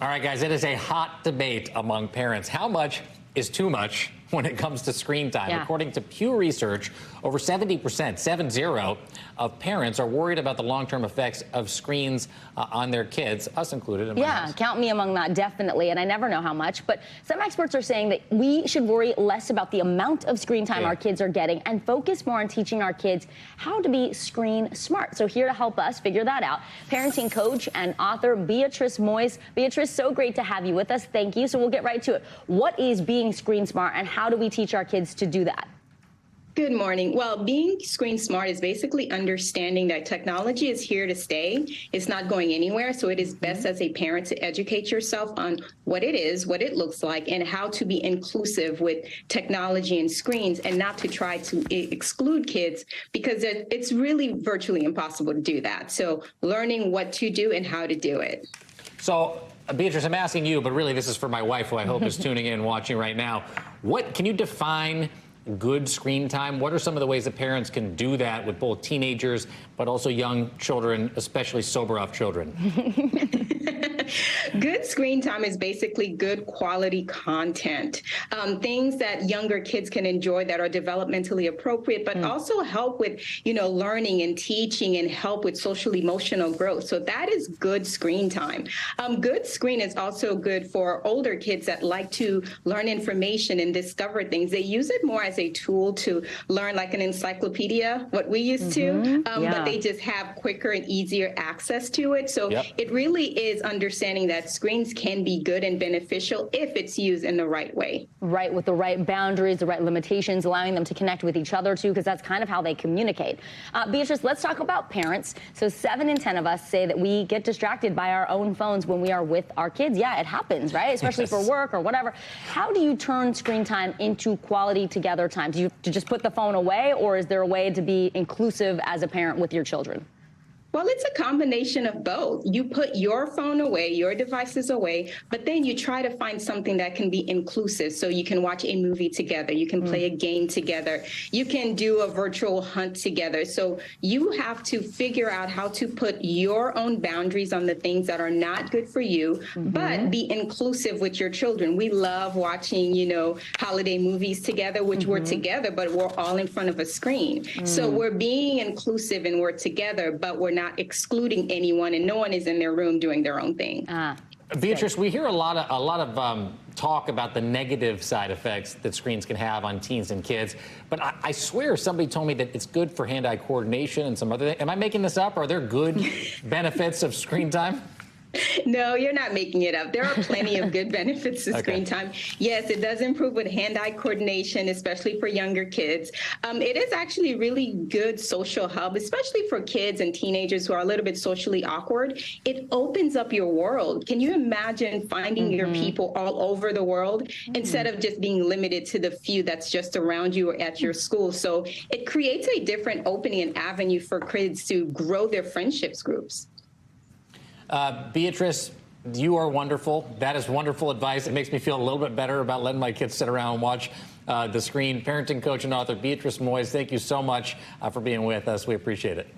All right, guys, it is a hot debate among parents. How much is too much when it comes to screen time? Yeah. According to Pew Research, over 70%, 70, of parents are worried about the long-term effects of screens on their kids, us included. In my house. Count me among that, definitely. And I never know how much. But some experts are saying that we should worry less about the amount of screen time our kids are getting and focus more on teaching our kids how to be screen smart. So here to help us figure that out, parenting coach and author Beatrice Moyes. Beatrice, so great to have you with us. Thank you. So we'll get right to it. What is being screen smart and how do we teach our kids to do that? Good morning. Well, being screen smart is basically understanding that technology is here to stay. It's not going anywhere. So it is best as a parent to educate yourself on what it is, what it looks like, and how to be inclusive with technology and screens and not to try to exclude kids because it's really virtually impossible to do that. So learning what to do and how to do it. So, Beatrice, I'm asking you, but really this is for my wife, who I hope is tuning in and watching right now. What can you define good screen time? What are some of the ways that parents can do that with both teenagers, but also young children, especially sober-off children? Good screen time is basically good quality content, things that younger kids can enjoy that are developmentally appropriate, but also help with, learning and teaching and help with social emotional growth. So that is good screen time. Good screen is also good for older kids that like to learn information and discover things. They use it more as a tool to learn, like an encyclopedia, what we used to, but they just have quicker and easier access to it. So it really is understanding that screens can be good and beneficial if it's used in the right way. Right, with the right boundaries, the right limitations, allowing them to connect with each other too, because that's kind of how they communicate. Beatrice, let's talk about parents. So 7 in 10 of us say that we get distracted by our own phones when we are with our kids. Yeah, it happens, right? Especially for work or whatever. How do you turn screen time into quality together time? Do you have to just put the phone away, or is there a way to be inclusive as a parent with your children? Well, it's a combination of both. You put your phone away, your devices away, but then you try to find something that can be inclusive. So you can watch a movie together, you can play a game together, you can do a virtual hunt together. So you have to figure out how to put your own boundaries on the things that are not good for you, but be inclusive with your children. We love watching, holiday movies together, which we're together, but we're all in front of a screen. So we're being inclusive and we're together, but we're not excluding anyone, and no one is in their room doing their own thing. Beatrice, we hear a lot of talk about the negative side effects that screens can have on teens and kids, but I swear somebody told me that it's good for hand-eye coordination and some other thing. Am I making this up? Are there good benefits of screen time? No, you're not making it up. There are plenty of good benefits to screen time. Yes, it does improve with hand-eye coordination, especially for younger kids. It is actually really good social hub, especially for kids and teenagers who are a little bit socially awkward. It opens up your world. Can you imagine finding your people all over the world instead of just being limited to the few that's just around you or at your school? So it creates a different opening and avenue for kids to grow their friendships groups. Beatrice, you are wonderful. That is wonderful advice. It makes me feel a little bit better about letting my kids sit around and watch the screen. Parenting coach and author Beatrice Moyes, thank you so much for being with us. We appreciate it.